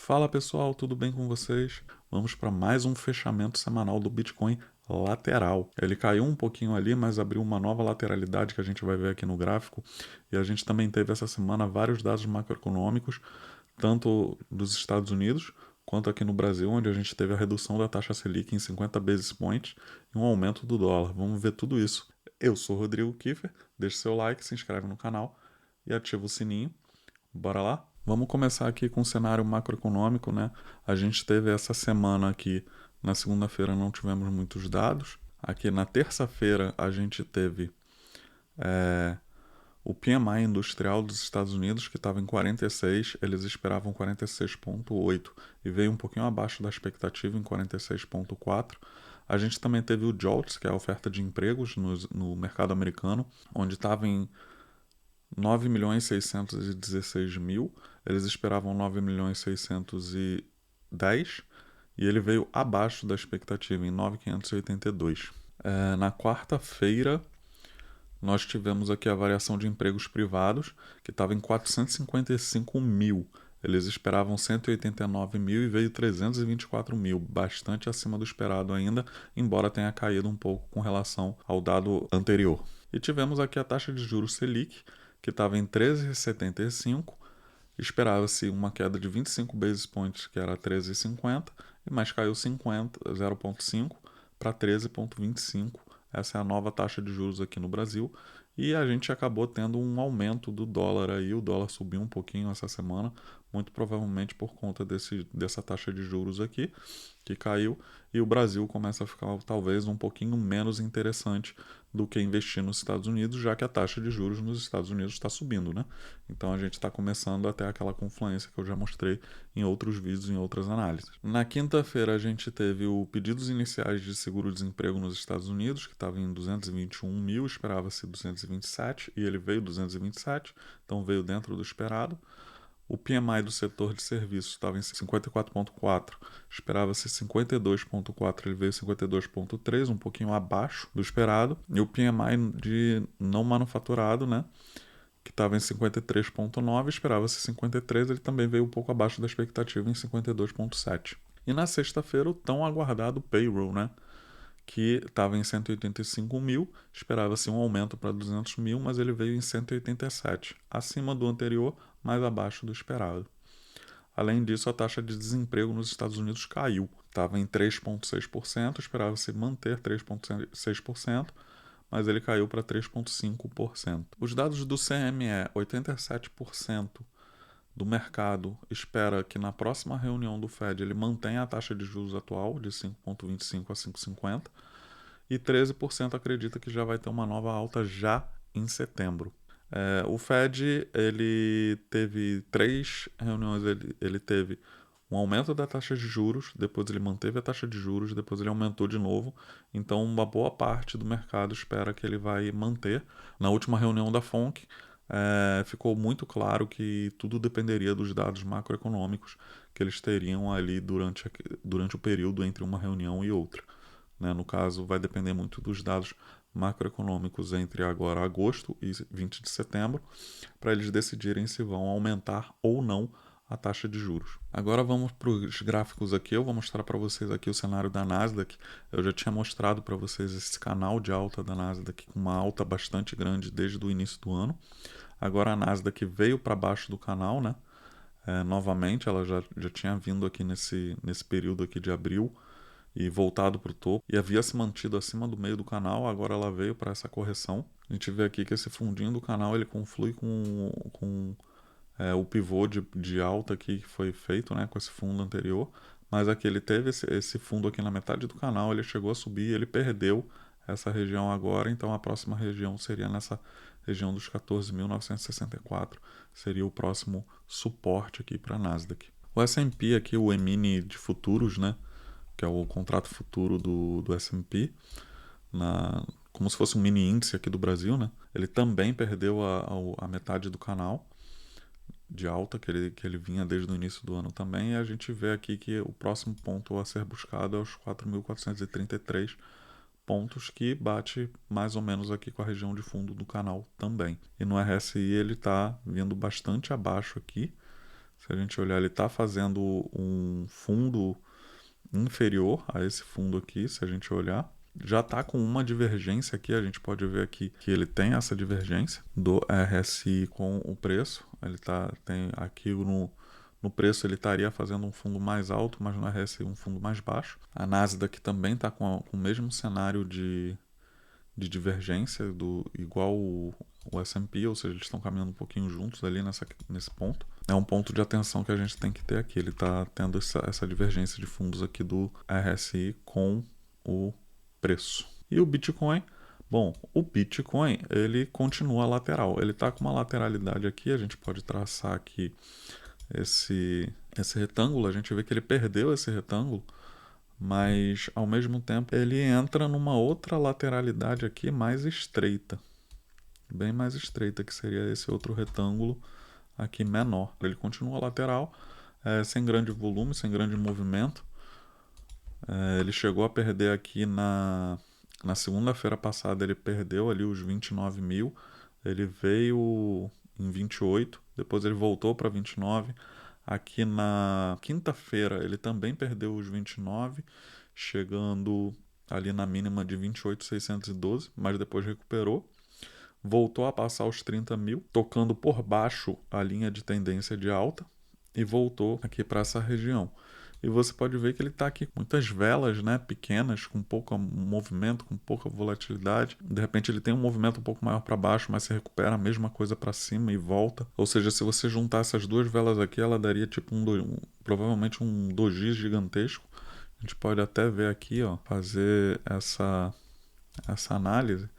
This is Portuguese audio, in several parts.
Fala pessoal, tudo bem com vocês? Vamos para mais um fechamento semanal do Bitcoin lateral. Ele caiu um pouquinho ali, mas abriu uma nova lateralidade que a gente vai ver aqui no gráfico. E a gente também teve essa semana vários dados macroeconômicos, tanto dos Estados Unidos quanto aqui no Brasil, onde a gente teve a redução da taxa Selic em 50 basis points e um aumento do dólar. Vamos ver tudo isso. Eu sou o Rodrigo Kiefer, deixe seu like, se inscreve no canal e ativa o sininho. Bora lá? Vamos começar aqui com o cenário macroeconômico, né? A gente teve essa semana aqui, na segunda-feira não tivemos muitos dados. Aqui na terça-feira a gente teve o PMI industrial dos Estados Unidos, que estava em 46, eles esperavam 46,8 e veio um pouquinho abaixo da expectativa em 46,4. A gente também teve o JOLTS, que é a oferta de empregos no mercado americano, onde estava em 9.616.000, eles esperavam 9.610 e ele veio abaixo da expectativa, em 9.582. Na quarta-feira, nós tivemos aqui a variação de empregos privados, que estava em 455 mil. Eles esperavam 189 mil e veio 324 mil, bastante acima do esperado ainda, embora tenha caído um pouco com relação ao dado anterior. E tivemos aqui a taxa de juros Selic, que estava em 13,75, esperava-se uma queda de 25 basis points, que era 13,50, mas caiu 0,5 para 13,25. Essa é a nova taxa de juros aqui no Brasil. E a gente acabou tendo um aumento do dólar aí, o dólar subiu um pouquinho essa semana, muito provavelmente por conta dessa taxa de juros aqui, que caiu, e o Brasil começa a ficar talvez um pouquinho menos interessante do que investir nos Estados Unidos, já que a taxa de juros nos Estados Unidos está subindo, né? Então a gente está começando a ter aquela confluência que eu já mostrei em outros vídeos, em outras análises. Na quinta-feira a gente teve o pedidos iniciais de seguro-desemprego nos Estados Unidos, que estava em 221 mil, esperava-se 227 e ele veio 227, então veio dentro do esperado. O PMI do setor de serviços estava em 54,4, esperava-se 52,4, ele veio 52,3, um pouquinho abaixo do esperado. E o PMI de não manufaturado, né, que estava em 53,9, esperava-se 53, ele também veio um pouco abaixo da expectativa em 52,7. E na sexta-feira o tão aguardado payroll, né, que estava em 185 mil, esperava-se um aumento para 200 mil, mas ele veio em 187, acima do anterior, mas abaixo do esperado. Além disso, a taxa de desemprego nos Estados Unidos caiu, estava em 3,6%, esperava-se manter 3,6%, mas ele caiu para 3,5%. Os dados do CME, 87% do mercado espera que na próxima reunião do Fed ele mantenha a taxa de juros atual de 5,25 a 5,50 e 13% acredita que já vai ter uma nova alta já em setembro. O Fed ele teve 3 reuniões, ele teve um aumento da taxa de juros, depois ele manteve a taxa de juros, depois ele aumentou de novo. Então, uma boa parte do mercado espera que ele vai manter. Na última reunião da FONC, ficou muito claro que tudo dependeria dos dados macroeconômicos que eles teriam ali durante o período entre uma reunião e outra. Né? No caso, vai depender muito dos dados macroeconômicos entre agora agosto e 20 de setembro, para eles decidirem se vão aumentar ou não a taxa de juros. Agora vamos para os gráficos aqui. Eu vou mostrar para vocês aqui o cenário da Nasdaq. Eu já tinha mostrado para vocês esse canal de alta da Nasdaq com uma alta bastante grande desde o início do ano. Agora a Nasdaq veio para baixo do canal, né? Novamente, ela já tinha vindo aqui nesse período aqui de abril e voltado para o topo e havia se mantido acima do meio do canal. Agora ela veio para essa correção. A gente vê aqui que esse fundinho do canal ele conflui com o pivô de alta aqui que foi feito, né, com esse fundo anterior, mas aqui ele teve esse fundo aqui na metade do canal, ele chegou a subir, ele perdeu essa região agora, então a próxima região seria nessa região dos 14.964, seria o próximo suporte aqui para a Nasdaq. O S&P aqui, o E-mini de futuros, né, que é o contrato futuro do S&P, como se fosse um mini índice aqui do Brasil, né, ele também perdeu a metade do canal de alta que ele vinha desde o início do ano também, e a gente vê aqui que o próximo ponto a ser buscado é os 4.433 pontos, que bate mais ou menos aqui com a região de fundo do canal também. E no RSI ele está vindo bastante abaixo aqui, Se a gente olhar, ele está fazendo um fundo inferior a esse fundo aqui, se a gente olhar. Já está com uma divergência aqui, a gente pode ver aqui que ele tem essa divergência do RSI com o preço. Ele tem aqui no preço ele estaria fazendo um fundo mais alto, mas no RSI um fundo mais baixo. A Nasdaq também está com o mesmo cenário de divergência, igual o S&P, ou seja, eles estão caminhando um pouquinho juntos ali nesse ponto. É um ponto de atenção que a gente tem que ter aqui. Ele está tendo essa divergência de fundos aqui do RSI com o preço. E o Bitcoin? Bom, o Bitcoin, ele continua lateral. Ele está com uma lateralidade aqui, a gente pode traçar aqui esse retângulo, a gente vê que ele perdeu esse retângulo, mas ao mesmo tempo ele entra numa outra lateralidade aqui mais estreita, bem mais estreita, que seria esse outro retângulo aqui menor. Ele continua lateral, sem grande volume, sem grande movimento. Ele chegou a perder aqui na segunda-feira passada, ele perdeu ali os 29 mil, ele veio em 28, depois ele voltou para 29. Aqui na quinta-feira ele também perdeu os 29, chegando ali na mínima de 28.612, mas depois recuperou. Voltou a passar os 30 mil, tocando por baixo a linha de tendência de alta e voltou aqui para essa região. E você pode ver que ele está aqui com muitas velas, né, pequenas, com pouco movimento, com pouca volatilidade. De repente ele tem um movimento um pouco maior para baixo, mas se recupera a mesma coisa para cima e volta. Ou seja, se você juntar essas duas velas aqui, ela daria tipo provavelmente um doji gigantesco. A gente pode até ver aqui, ó, fazer essa análise.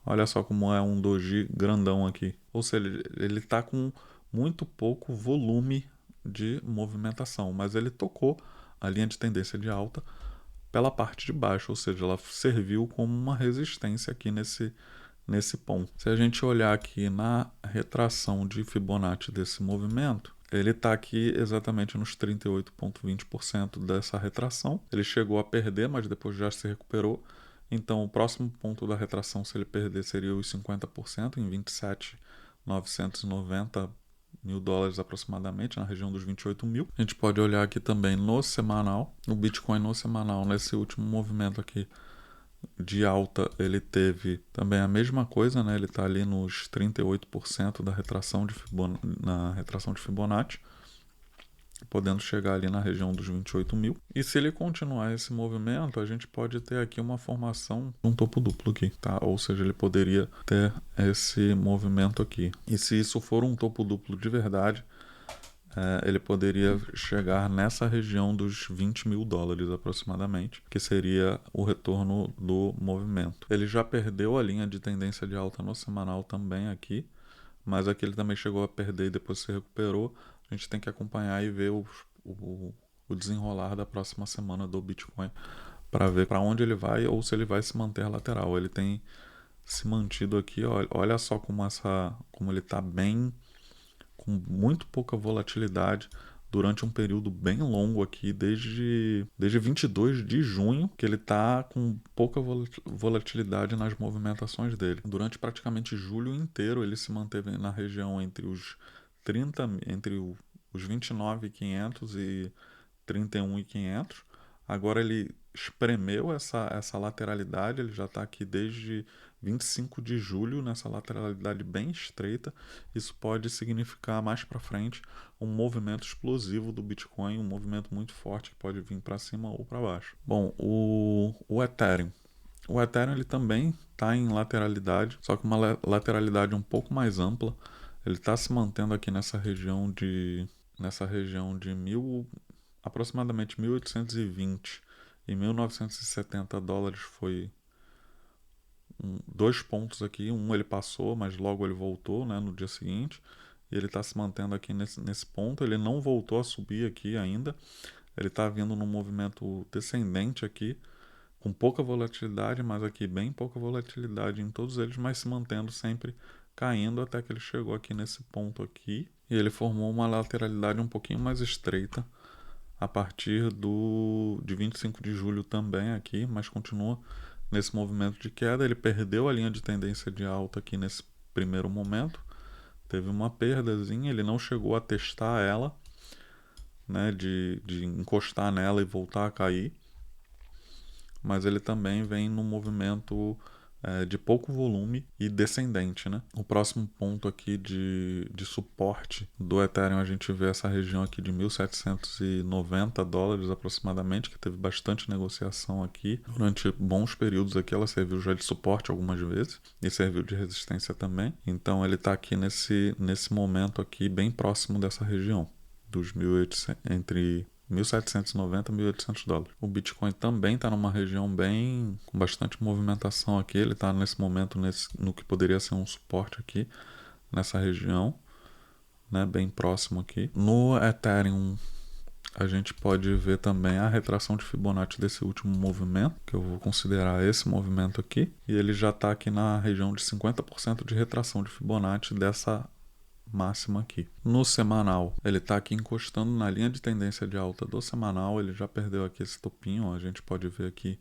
Olha só como é um doji grandão aqui. Ou seja, ele está com muito pouco volume de movimentação, mas ele tocou a linha de tendência de alta pela parte de baixo, ou seja, ela serviu como uma resistência aqui nesse ponto. Se a gente olhar aqui na retração de Fibonacci desse movimento, ele está aqui exatamente nos 38,20% dessa retração. Ele chegou a perder, mas depois já se recuperou. Então, o próximo ponto da retração, se ele perder, seria os 50%, em 27.990 mil dólares aproximadamente, na região dos 28 mil. A gente pode olhar aqui também no semanal, o Bitcoin no semanal, nesse último movimento aqui de alta, ele teve também a mesma coisa, né? Ele está ali nos 38% da retração na retração de Fibonacci, podendo chegar ali na região dos 28 mil. E se ele continuar esse movimento, a gente pode ter aqui uma formação de um topo duplo aqui, tá? Ou seja, ele poderia ter esse movimento aqui. E se isso for um topo duplo de verdade, ele poderia chegar nessa região dos 20 mil dólares aproximadamente, que seria o retorno do movimento. Ele já perdeu a linha de tendência de alta no semanal também aqui, mas aqui ele também chegou a perder e depois se recuperou. A gente tem que acompanhar e ver o desenrolar da próxima semana do Bitcoin para ver para onde ele vai ou se ele vai se manter lateral. Ele tem se mantido aqui, olha só como ele está bem, com muito pouca volatilidade durante um período bem longo aqui, desde 22 de junho, que ele está com pouca volatilidade nas movimentações dele. Durante praticamente julho inteiro, ele se manteve na região entre os 29.500 e 31.500. Agora ele espremeu essa lateralidade, ele já está aqui desde 25 de julho nessa lateralidade bem estreita. Isso pode significar mais para frente um movimento explosivo do Bitcoin, um movimento muito forte que pode vir para cima ou para baixo. Bom, o Ethereum. O Ethereum ele também está em lateralidade, só que uma lateralidade um pouco mais ampla. Ele está se mantendo aqui nessa região de aproximadamente 1.820 e 1.970 dólares. Foi dois pontos aqui. Ele passou, mas logo ele voltou, né, no dia seguinte. E ele está se mantendo aqui nesse ponto. Ele não voltou a subir aqui ainda. Ele está vindo num movimento descendente aqui, com pouca volatilidade, mas aqui bem pouca volatilidade em todos eles, mas se mantendo sempre caindo até que ele chegou aqui nesse ponto aqui. E ele formou uma lateralidade um pouquinho mais estreita a partir de 25 de julho também aqui, mas continua nesse movimento de queda. Ele perdeu a linha de tendência de alta aqui nesse primeiro momento, teve uma perdazinha, ele não chegou a testar ela, né, de encostar nela e voltar a cair, mas ele também vem num movimento de pouco volume e descendente, né? O próximo ponto aqui de suporte do Ethereum, a gente vê essa região aqui de 1.790 dólares aproximadamente, que teve bastante negociação aqui. Durante bons períodos aqui ela serviu já de suporte algumas vezes e serviu de resistência também. Então ele está aqui nesse momento aqui bem próximo dessa região, dos 1.800, entre 1.790 e 1.800 dólares. O Bitcoin também está numa região bem com bastante movimentação aqui. Ele está nesse momento no que poderia ser um suporte aqui nessa região, né, bem próximo aqui. No Ethereum a gente pode ver também a retração de Fibonacci desse último movimento, que eu vou considerar esse movimento aqui, e ele já está aqui na região de 50% de retração de Fibonacci dessa máxima aqui. No semanal, ele está aqui encostando na linha de tendência de alta do semanal, ele já perdeu aqui esse topinho, ó. A gente pode ver aqui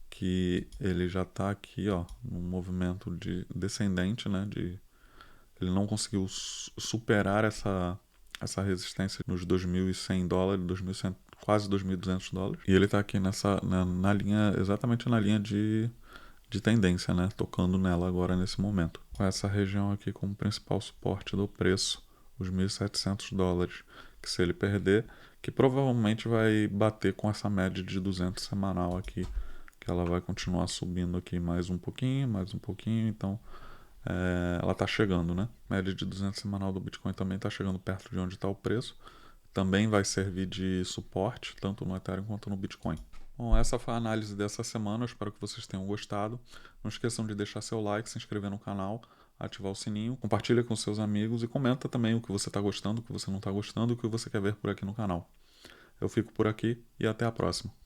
que ele já está aqui, ó, num movimento de descendente, né, ele não conseguiu superar essa resistência nos 2.100 dólares, 2.100, quase 2.200 dólares, e ele está aqui na linha, exatamente na linha de tendência, né? Tocando nela agora nesse momento. Com essa região aqui como principal suporte do preço, os 1.700 dólares, que se ele perder, que provavelmente vai bater com essa média de 200 semanal aqui, que ela vai continuar subindo aqui mais um pouquinho, então ela está chegando, né? Média de 200 semanal do Bitcoin também está chegando perto de onde está o preço. Também vai servir de suporte, tanto no Ethereum quanto no Bitcoin. Bom, essa foi a análise dessa semana, eu espero que vocês tenham gostado. Não esqueçam de deixar seu like, se inscrever no canal, ativar o sininho, compartilha com seus amigos e comenta também o que você está gostando, o que você não está gostando, o que você quer ver por aqui no canal. Eu fico por aqui e até a próxima.